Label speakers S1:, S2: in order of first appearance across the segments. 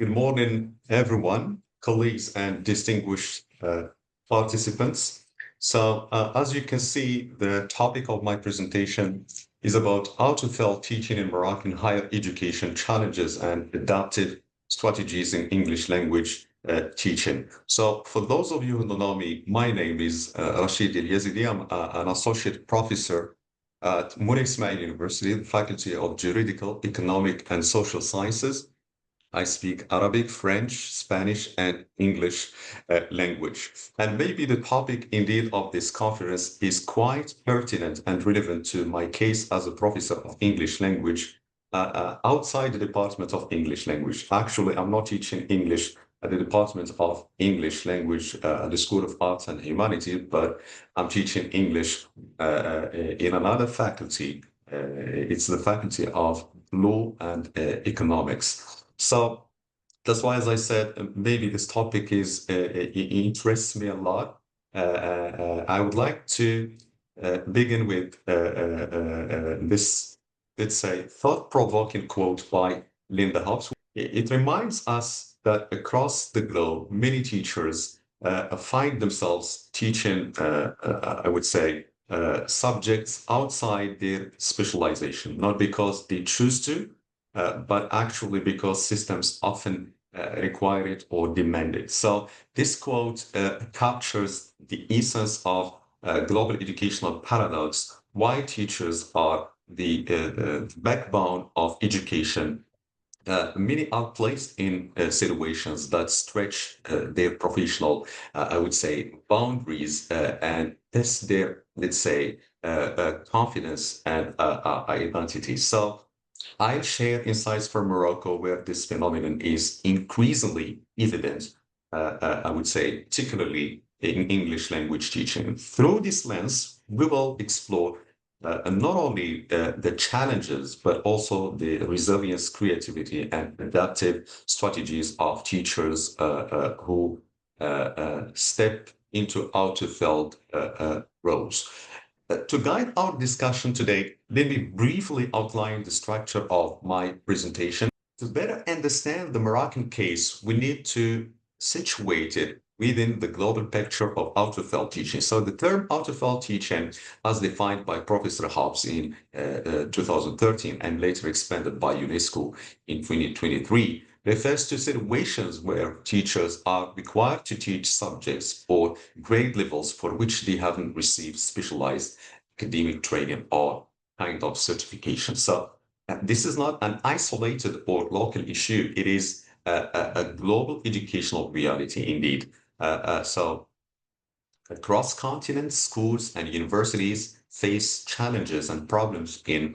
S1: Good morning, everyone, colleagues, and distinguished participants. As you can see, the topic of my presentation is about how to tell teaching in Moroccan higher education challenges and adaptive strategies in English language teaching. So, for those of you who don't know me, my name is Rachid El Yazidi. I'm an associate professor at Moroccan University, the Faculty of Juridical, Economic, and Social Sciences. I speak Arabic, French, Spanish, and English language. And maybe the topic indeed of this conference is quite pertinent and relevant to my case as a professor of English language outside the Department of English Language. Actually, I'm not teaching English at the Department of English Language at the School of Arts and Humanities, but I'm teaching English in another faculty. It's the Faculty of Law and Economics. So that's why, as I said, maybe this topic it interests me a lot. I would like to begin with this, let's say, thought-provoking quote by Linda Hobbs. It reminds us that across the globe, many teachers find themselves teaching, I would say, subjects outside their specialization, not because they choose to, but actually because systems often require it or demand it. So this quote captures the essence of global educational paradox, why teachers are the backbone of education. Many are placed in situations that stretch their professional, I would say, boundaries and test their, let's say, confidence and identity. So I share insights from Morocco where this phenomenon is increasingly evident, I would say, particularly in English language teaching. Through this lens, we will explore not only the challenges, but also the resilience, creativity, and adaptive strategies of teachers who step into out-of-field roles. To guide our discussion today, let me briefly outline the structure of my presentation. To better understand the Moroccan case, we need to situate it within the global picture of out-of-field teaching. So the term out-of-field teaching, as defined by Professor Hobbs in 2013 and later expanded by UNESCO in 2023, refers to situations where teachers are required to teach subjects or grade levels for which they haven't received specialized academic training or kind of certification. So this is not an isolated or local issue. It is a global educational reality indeed. So across continents, schools and universities face challenges and problems in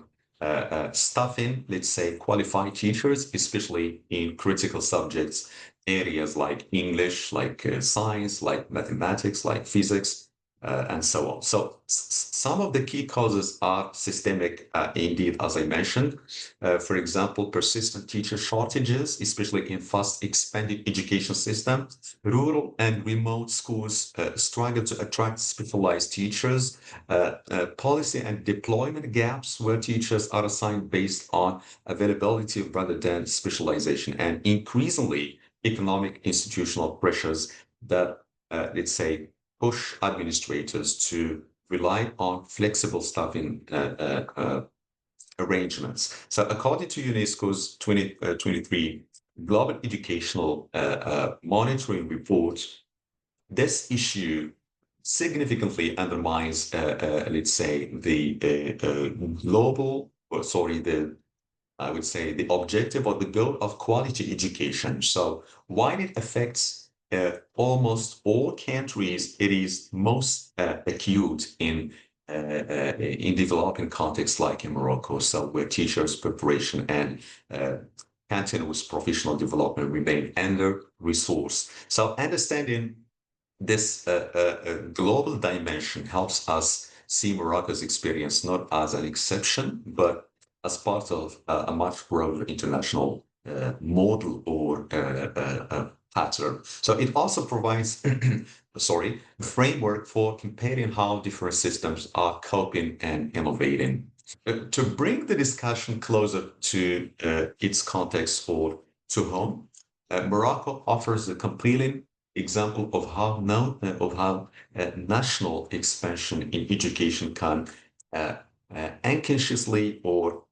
S1: staffing, let's say, qualified teachers, especially in critical subjects, areas like English, like science, like mathematics, like physics, and so on. So some of the key causes are systemic, indeed, as I mentioned. For example, persistent teacher shortages, especially in fast expanding education systems. Rural and remote schools struggle to attract specialized teachers. Policy and deployment gaps where teachers are assigned based on availability rather than specialization. And increasingly, economic institutional pressures that, let's say, push administrators to rely on flexible staffing arrangements. So according to UNESCO's 2023 Global Educational Monitoring Report, this issue significantly undermines, let's say, the global, or sorry, I would say the objective or the goal of quality education. So while it affects almost all countries, it is most acute in developing contexts like in Morocco, so where teachers' preparation and continuous professional development remain under-resourced. So understanding this global dimension helps us see Morocco's experience not as an exception, but as part of a much broader international model or pattern. So it also provides, sorry, a framework for comparing how different systems are coping and innovating. To bring the discussion closer to its context or to home, Morocco offers a compelling example of how national expansion in education can uh, unconsciously or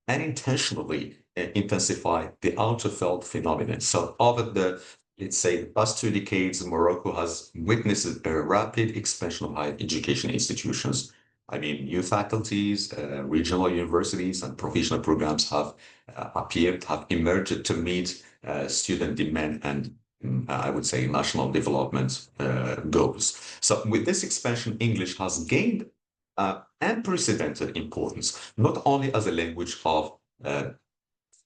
S1: unintentionally intensify the outer-felt phenomenon. So over the, let's say, the past 2 decades, Morocco has witnessed a rapid expansion of higher education institutions. I mean, new faculties, regional universities, and professional programs have have emerged to meet student demand and I would say national development goals. So with this expansion, English has gained unprecedented importance, not only as a language of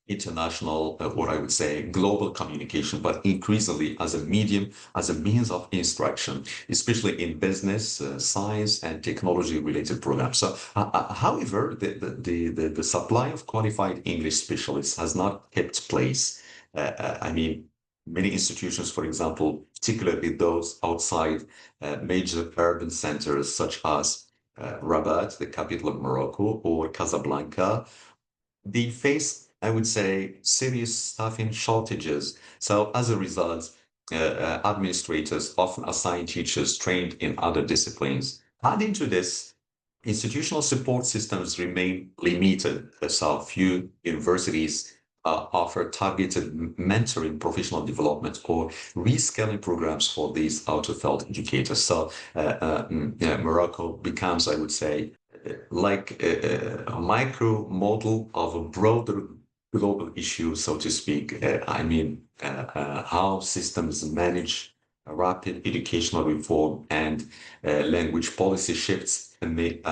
S1: international, or I would say global communication, but increasingly as a medium, as a means of instruction, especially in business, science, and technology-related programs. So, however, the supply of qualified English specialists has not kept pace. I mean, many institutions, for example, particularly those outside major urban centers such as Rabat, the capital of Morocco, or Casablanca, they face, I would say, serious staffing shortages. So as a result, administrators often assign teachers trained in other disciplines. Adding to this, institutional support systems remain limited, so few universities offer targeted mentoring, professional development, or reskilling programs for these out-of-field educators. So yeah, Morocco becomes, I would say, like a micro model of a broader global issue, so to speak. I mean, how systems manage rapid educational reform and language policy shifts amid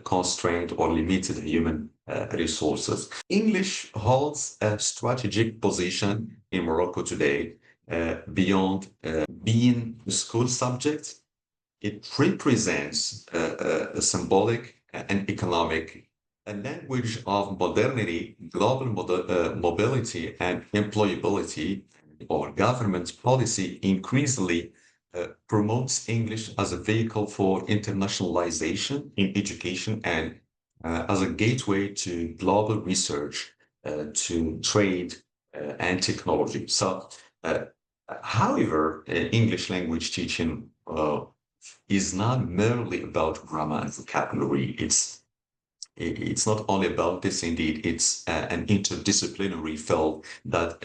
S1: constrained or limited human resources. English holds a strategic position in Morocco today beyond being a school subject. It represents a symbolic and economic, a language of modernity, global mobility, and employability, or government policy increasingly promotes English as a vehicle for internationalization in education and as a gateway to global research, to trade, and technology. So, however, English language teaching is not merely about grammar and vocabulary. It's not only about this. Indeed, it's an interdisciplinary field that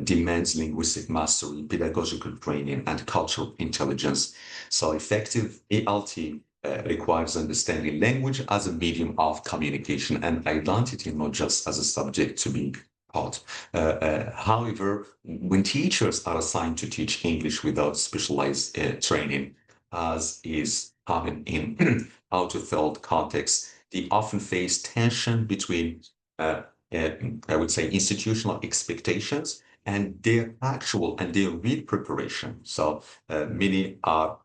S1: demands linguistic mastery, pedagogical training, and cultural intelligence. So, effective ELT requires understanding language as a medium of communication and identity, not just as a subject to be taught. However, when teachers are assigned to teach English without specialized training, as is common in out-of-field contexts, they often face tension between, I would say, institutional expectations and their actual and their real preparation. So many are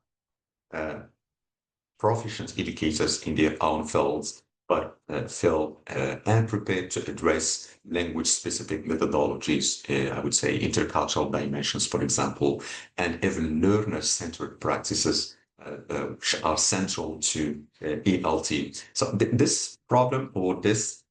S1: proficient educators in their own fields, but feel unprepared to address language-specific methodologies, I would say intercultural dimensions, for example, and even learner-centered practices which are central to ELT. So this problem or this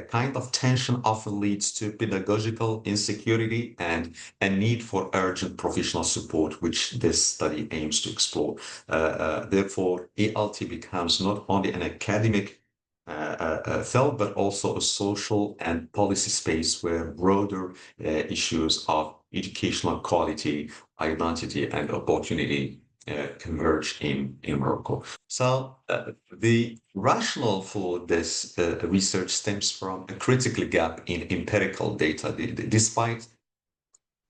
S1: kind of tension often leads to pedagogical insecurity and a need for urgent professional support, which this study aims to explore. Therefore, ELT becomes not only an academic field, but also a social and policy space where broader issues of educational quality, identity, and opportunity converge in Morocco. So the rationale for this research stems from a critical gap in empirical data. Despite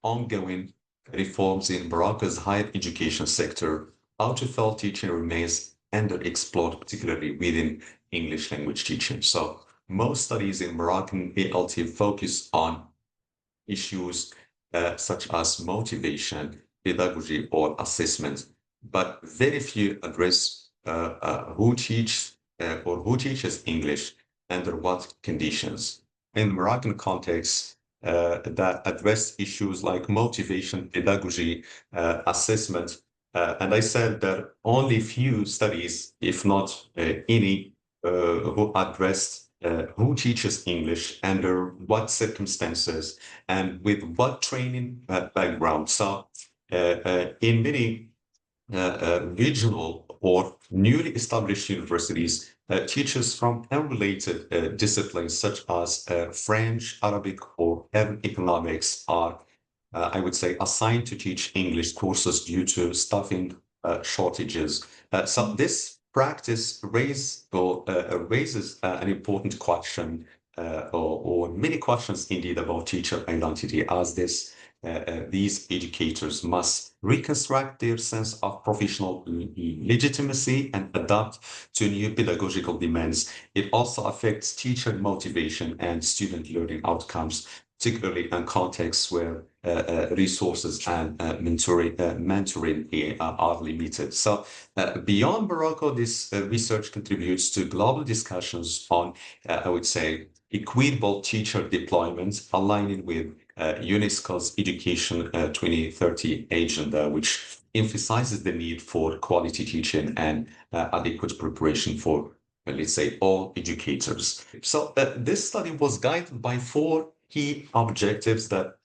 S1: ongoing reforms in Morocco's higher education sector, out-of-field teaching remains underexplored, particularly within English language teaching. So most studies in Moroccan ELT focus on issues such as motivation, pedagogy, or assessment, but very few address who or who teaches English under what conditions. In the Moroccan context, that address issues like motivation, pedagogy, assessment, and I said that only few studies, if not any, who addressed who teaches English, under what circumstances, and with what training background. So in many regional or newly established universities, teachers from unrelated disciplines such as French, Arabic, or economics are, I would say, assigned to teach English courses due to staffing shortages. So this practice raises an important question, or many questions indeed, about teacher identity, as these educators must reconstruct their sense of professional legitimacy and adapt to new pedagogical demands. It also affects teacher motivation and student learning outcomes, particularly in contexts where resources and mentoring are limited. So beyond Morocco, this research contributes to global discussions on, I would say, equitable teacher deployment, aligning with UNESCO's Education 2030 agenda, which emphasizes the need for quality teaching and adequate preparation for, let's say, all educators. So this study was guided by four key objectives that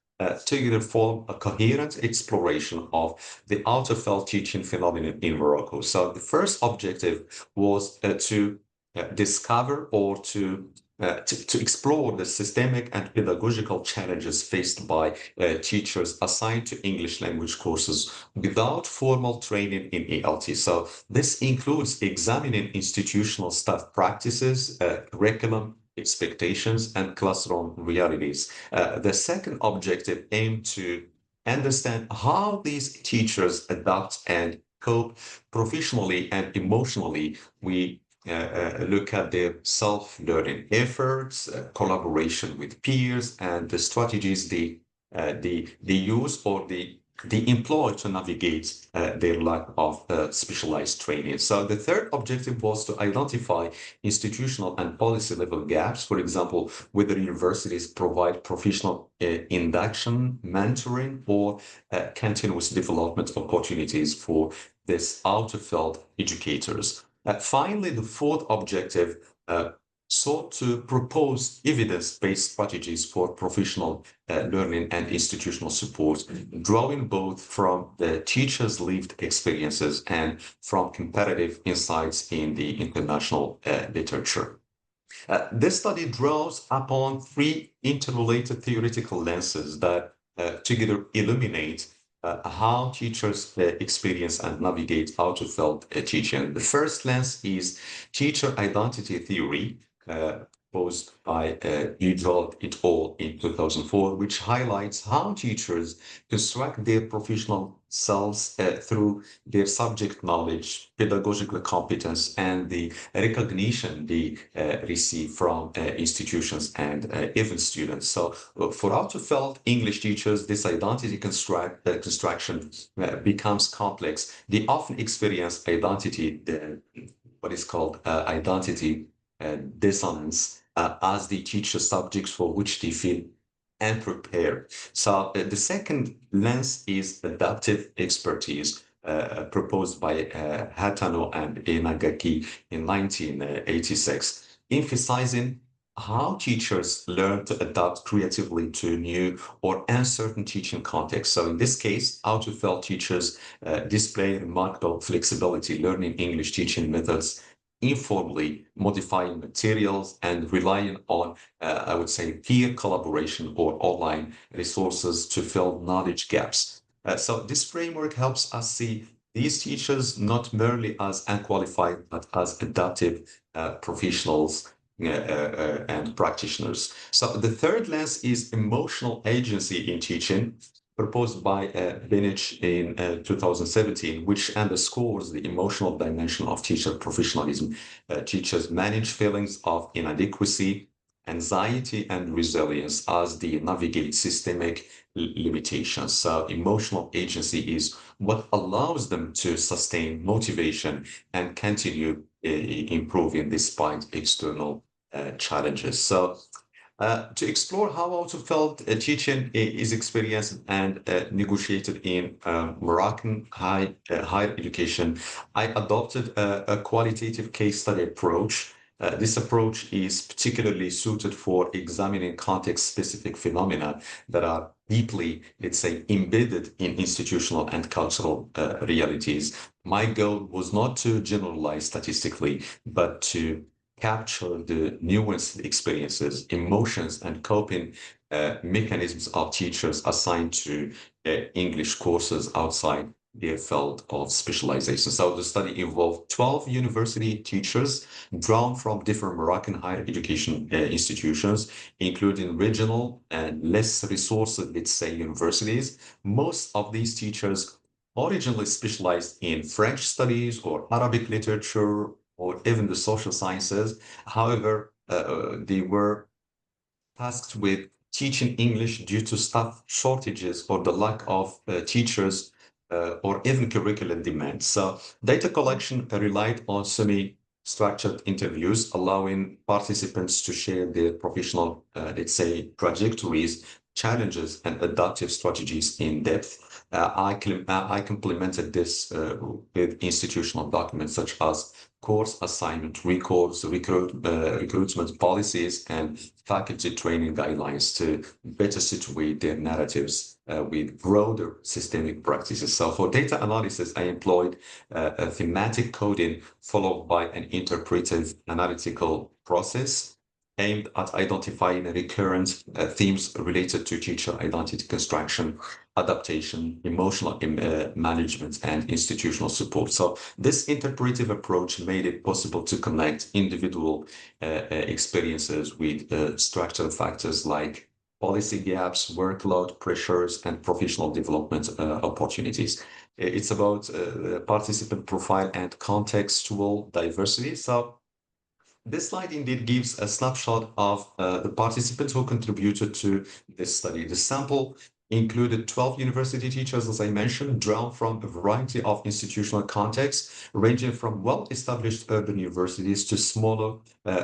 S1: together form a coherent exploration of the out-of-field teaching phenomenon in Morocco. So the first objective was to discover or to explore the systemic and pedagogical challenges faced by teachers assigned to English language courses without formal training in ELT. So this includes examining institutional staff practices, curriculum, expectations, and classroom realities. The second objective aimed to understand how these teachers adapt and cope professionally and emotionally. We look at their self-learning efforts, collaboration with peers, and the strategies they use or they employ to navigate their lack of specialized training. So the third objective was to identify institutional and policy level gaps. For example, whether universities provide professional induction, mentoring, or continuous development opportunities for this out-of-field educators. Finally, the fourth objective sought to propose evidence-based strategies for professional learning and institutional support, drawing both from the teachers' lived experiences and from comparative insights in the international literature. This study draws upon three interrelated theoretical lenses that together illuminate how teachers experience and navigate out-of-field teaching. The first lens is teacher identity theory, proposed by Udall et al. In 2004, which highlights how teachers construct their professional selves through their subject knowledge, pedagogical competence, and the recognition they receive from institutions and even students. So for out-of-field English teachers, this identity construction becomes complex. They often experience identity, what is called identity dissonance, as they teach the subjects for which they feel unprepared. So the second lens is adaptive expertise, proposed by Hatano and Inagaki in 1986, emphasizing how teachers learn to adapt creatively to new or uncertain teaching contexts. So in this case, out-of-field teachers display remarkable flexibility, learning English teaching methods informally, modifying materials and relying on, I would say, peer collaboration or online resources to fill knowledge gaps. So this framework helps us see these teachers not merely as unqualified, but as adaptive professionals and practitioners. So the third lens is emotional agency in teaching, proposed by Benich in 2017, which underscores the emotional dimension of teacher professionalism. Teachers manage feelings of inadequacy, anxiety, and resilience as they navigate systemic limitations. So emotional agency is what allows them to sustain motivation and continue improving despite external challenges. So to explore how out-of-field teaching is experienced and negotiated in Moroccan higher education, I adopted a qualitative case study approach This approach is particularly suited for examining context-specific phenomena that are deeply, let's say, embedded in institutional and cultural realities. My goal was not to generalize statistically, but to capture the nuanced experiences, emotions, and coping mechanisms of teachers assigned to English courses outside their field of specialization. So the study involved 12 university teachers drawn from different Moroccan higher education institutions, including regional and less resourced, let's say, universities. Most of these teachers originally specialized in French studies or Arabic literature or even the social sciences. However, they were tasked with teaching English due to staff shortages or the lack of teachers or even curriculum demands. So data collection relied on semi-structured interviews, allowing participants to share their professional, let's say, trajectories, challenges, and adaptive strategies in depth. I complemented this with institutional documents such as course assignment records, recruitment policies, and faculty training guidelines to better situate their narratives with broader systemic practices. So for data analysis, I employed a thematic coding followed by an interpretive analytical process aimed at identifying recurrent themes related to teacher identity construction, adaptation, emotional management, and institutional support. So this interpretive approach made it possible to connect individual experiences with structural factors like policy gaps, workload pressures, and professional development opportunities. It's about participant profile and contextual diversity. So this slide indeed gives a snapshot of the participants who contributed to this study. The sample included 12 university teachers, as I mentioned, drawn from a variety of institutional contexts, ranging from well-established urban universities to smaller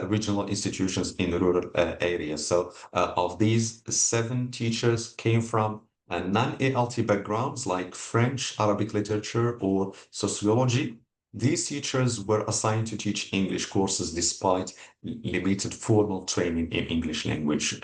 S1: regional institutions in rural areas. So of these, 7 teachers came from non-ALT backgrounds like French, Arabic literature, or sociology. These teachers were assigned to teach English courses despite limited formal training in English language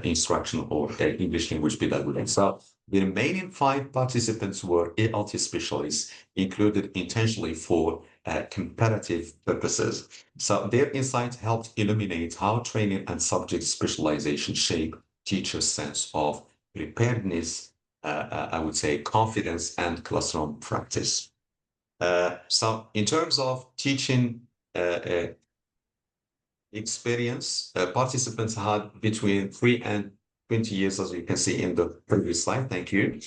S1: instruction or English language pedagogy. So the remaining 5 participants were ALT specialists, included intentionally for comparative purposes. So their insights helped illuminate how training and subject specialization shape teachers' sense of preparedness, I would say confidence, and classroom practice. So in terms of teaching experience, participants had between 3 and 20 years, as you can see in the previous slide, thank you,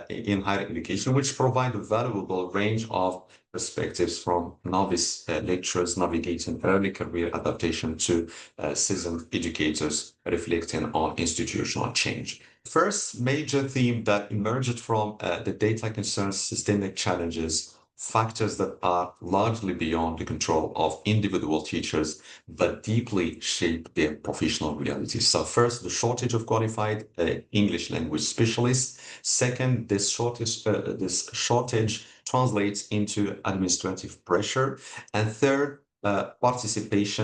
S1: in higher education, which provide a valuable range of perspectives from novice lecturers navigating early career adaptation to seasoned educators reflecting on institutional change. First major theme that emerged from the data concerns systemic challenges, factors that are largely beyond the control of individual teachers, but deeply shape their professional realities. So first, the shortage of qualified English language specialists. Second, this shortage translates into administrative pressure. And third, participants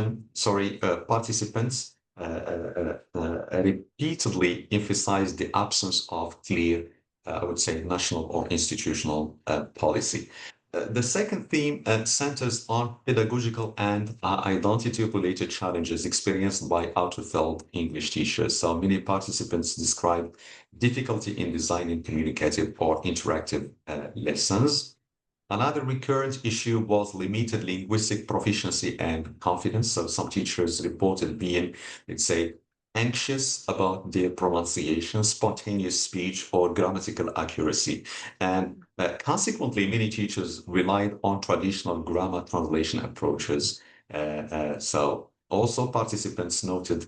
S1: repeatedly emphasize the absence of clear, I would say, national or institutional policy. The second theme centers on pedagogical and identity-related challenges experienced by out-of-field English teachers. So many participants describe difficulty in designing communicative or interactive lessons. Another recurrent issue was limited linguistic proficiency and confidence. So some teachers reported being, let's say, anxious about their pronunciation, spontaneous speech, or grammatical accuracy. And consequently, many teachers relied on traditional grammar translation approaches. So also participants noted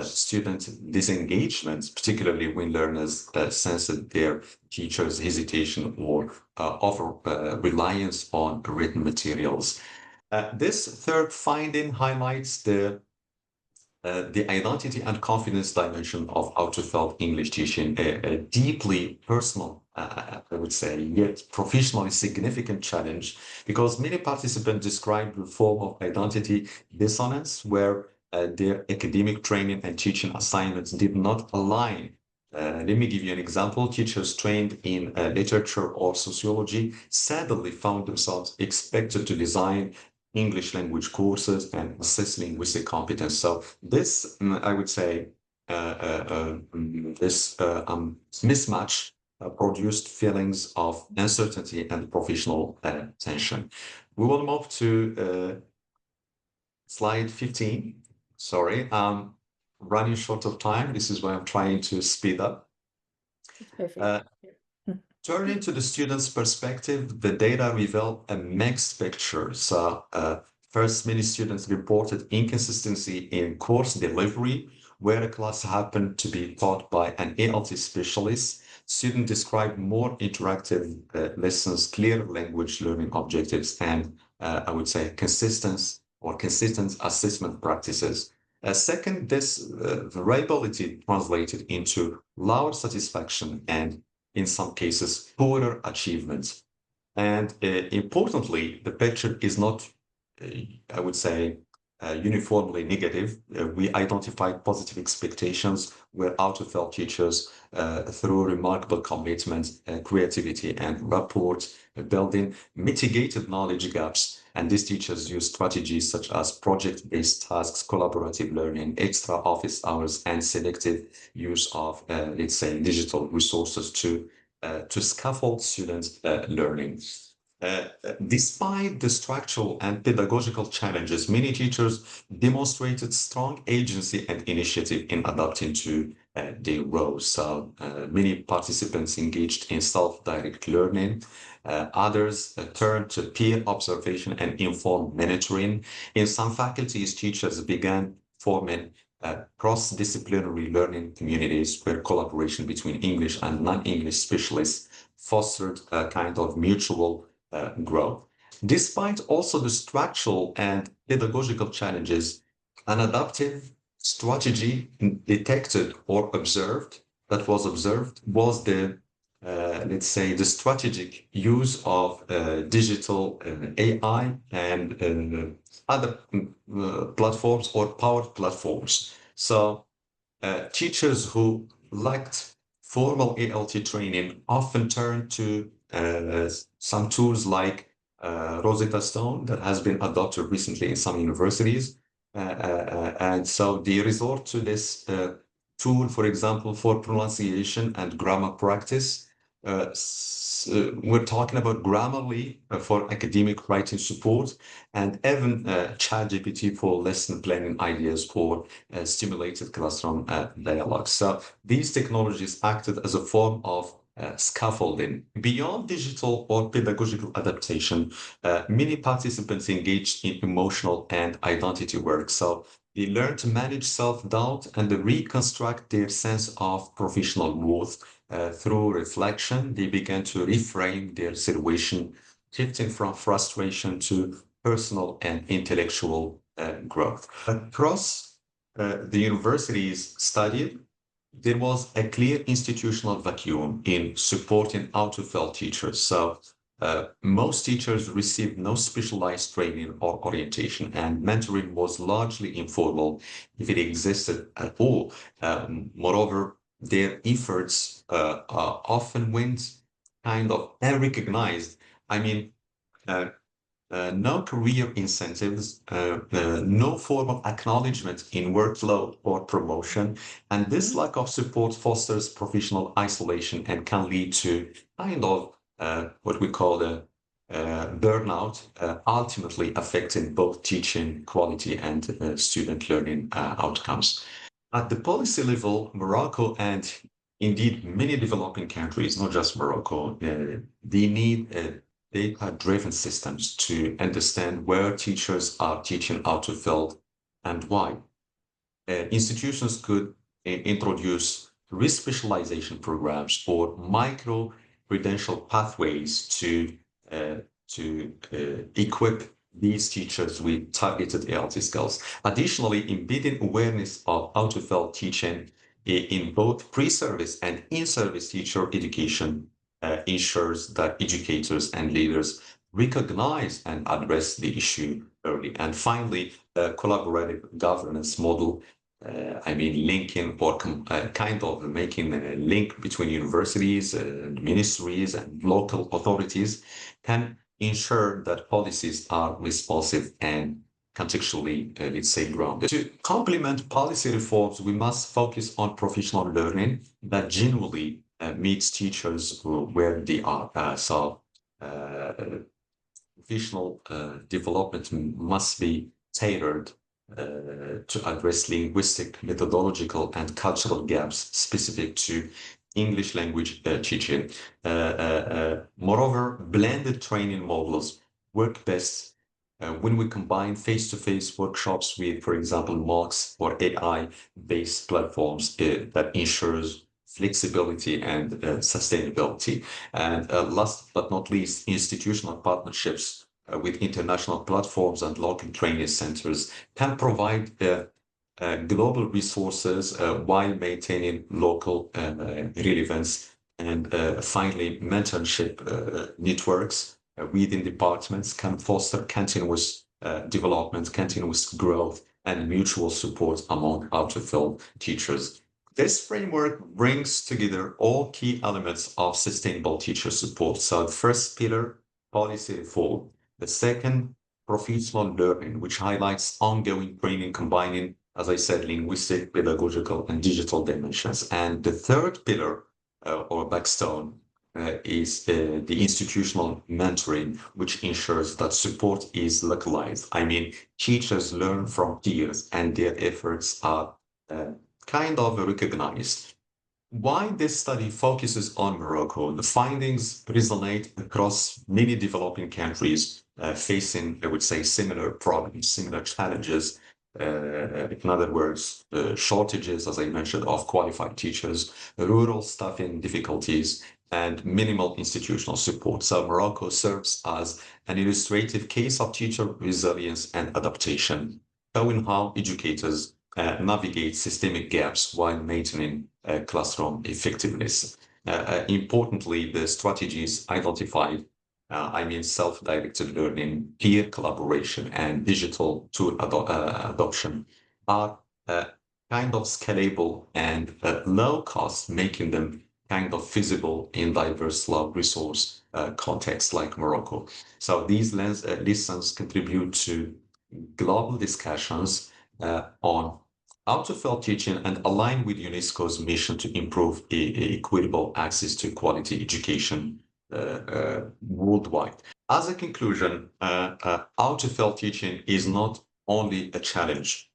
S1: student disengagement, particularly when learners sensed their teachers' hesitation or over reliance on written materials. This third finding highlights the identity and confidence dimension of out-of-field English teaching, a deeply personal I would say, yet professionally significant challenge because many participants describe the form of identity dissonance where their academic training and teaching assignments did not align. Let me give you an example. Teachers trained in literature or sociology sadly found themselves expected to design English language courses and assess linguistic competence. So this, I would say, this mismatch produced feelings of uncertainty and professional tension. We will move to slide 15. Sorry, running short of time. This is why I'm trying to speed up.
S2: Perfect.
S1: Turning to the student's perspective, the data reveal a mixed picture. So, first, many students reported inconsistency in course delivery, where a class happened to be taught by an ALT specialist. Students described more interactive lessons, clear language learning objectives, and I would say consistent assessment practices. Second, this variability translated into lower satisfaction and in some cases, poorer achievements. And importantly, the picture is not, I would say, uniformly negative. We identified positive expectations where out-of-field teachers, through remarkable commitment, creativity, and rapport building, mitigated knowledge gaps. And these teachers use strategies such as project-based tasks, collaborative learning, extra office hours, and selective use of, let's say, digital resources to scaffold students' learning. Despite the structural and pedagogical challenges, many teachers demonstrated strong agency and initiative in adapting to their roles. So many participants engaged in self-direct learning. Others turned to peer observation and informed mentoring. In some faculties, teachers began forming cross-disciplinary learning communities where collaboration between English and non-English specialists fostered a kind of mutual growth. Despite also the structural and pedagogical challenges, an adaptive strategy detected or observed that was observed was the let's say the strategic use of digital AI and other platforms or powered platforms. So teachers who lacked formal ALT training often turn to some tools like Rosetta Stone that has been adopted recently in some universities. And so they resort to this tool, for example, for pronunciation and grammar practice. We're talking about Grammarly for academic writing support and even ChatGPT for lesson planning ideas for stimulated classroom dialogue. So these technologies acted as a form of scaffolding. Beyond digital or pedagogical adaptation, many participants engaged in emotional and identity work. So they learned to manage self-doubt and reconstruct their sense of professional worth. Through reflection, they began to reframe their situation, shifting from frustration to personal and intellectual growth. Across the universities studied, there was a clear institutional vacuum in supporting out-of-field teachers. So most teachers received no specialized training or orientation, and mentoring was largely informal, if it existed at all. Moreover, their efforts often went kind of unrecognized. I mean, uh, no career incentives, no formal acknowledgement in workload or promotion. And this lack of support fosters professional isolation and can lead to kind of what we call the burnout, ultimately affecting both teaching quality and student learning outcomes. At the policy level, Morocco and indeed many developing countries, not just Morocco, they need data-driven systems to understand where teachers are teaching out of field and why. Institutions could introduce re-specialization programs or micro-credential pathways to equip these teachers with targeted ALT skills. Additionally, embedding awareness of out-of-field teaching in both pre-service and in-service teacher education ensures that educators and leaders recognize and address the issue early. And finally, a collaborative governance model, linking or kind of making a link between universities, ministries, and local authorities can ensure that policies are responsive and contextually, let's say, grounded. To complement policy reforms, we must focus on professional learning that genuinely meets teachers where they are. Professional development must be tailored to address linguistic, methodological, and cultural gaps specific to English language teaching. Moreover, blended training models work best when we combine face-to-face workshops with, for example, MOOCs or AI-based platforms that ensures flexibility and sustainability. And last but not least, institutional partnerships with international platforms and local training centers can provide global resources while maintaining local relevance. And finally, mentorship networks within departments can foster continuous development, continuous growth, and mutual support among out-of-field teachers. This framework brings together all key elements of sustainable teacher support. So the first pillar, policy reform. The second, professional learning, which highlights ongoing training combining, as I said, linguistic, pedagogical, and digital dimensions. And the third pillar, or backstone, is the institutional mentoring, which ensures that support is localized. Teachers learn from peers and their efforts are kind of recognized. Why this study focuses on Morocco, the findings resonate across many developing countries facing, I would say, similar problems, similar challenges. In other words, shortages, as I mentioned, of qualified teachers, rural staffing difficulties, and minimal institutional support. So Morocco serves as an illustrative case of teacher resilience and adaptation, showing how educators navigate systemic gaps while maintaining classroom effectiveness. Importantly, the strategies identified, self-directed learning, peer collaboration, and digital tool adoption are kind of scalable and low cost, making them kind of feasible in diverse low resource contexts like Morocco. So these lessons contribute to global discussions on out-of-field teaching and align with UNESCO's mission to improve equitable access to quality education worldwide. As a conclusion, out-of-field teaching is not only a challenge,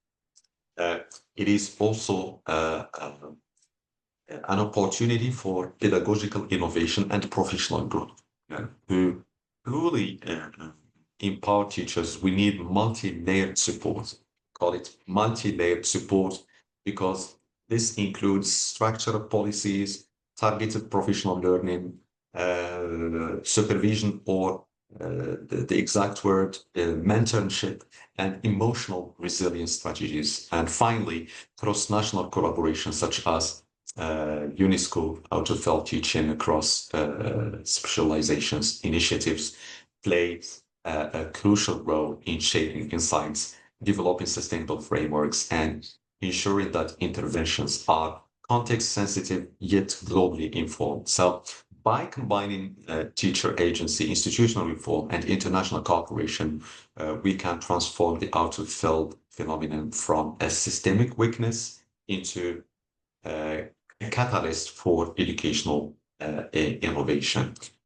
S1: it is also an opportunity for pedagogical innovation and professional growth. To truly empower teachers, we need multi-layered support. Call it multi-layered support because this includes structural policies, targeted professional learning, supervision, or the exact word, mentorship, and emotional resilience strategies. And finally, cross-national collaboration such as UNESCO out-of-field teaching across specializations initiatives plays a crucial role in shaping insights, developing sustainable frameworks, and ensuring that interventions are context sensitive yet globally informed. So by combining teacher agency, institutional reform, and international cooperation, we can transform the out-of-field phenomenon from a systemic weakness into a catalyst for educational innovation.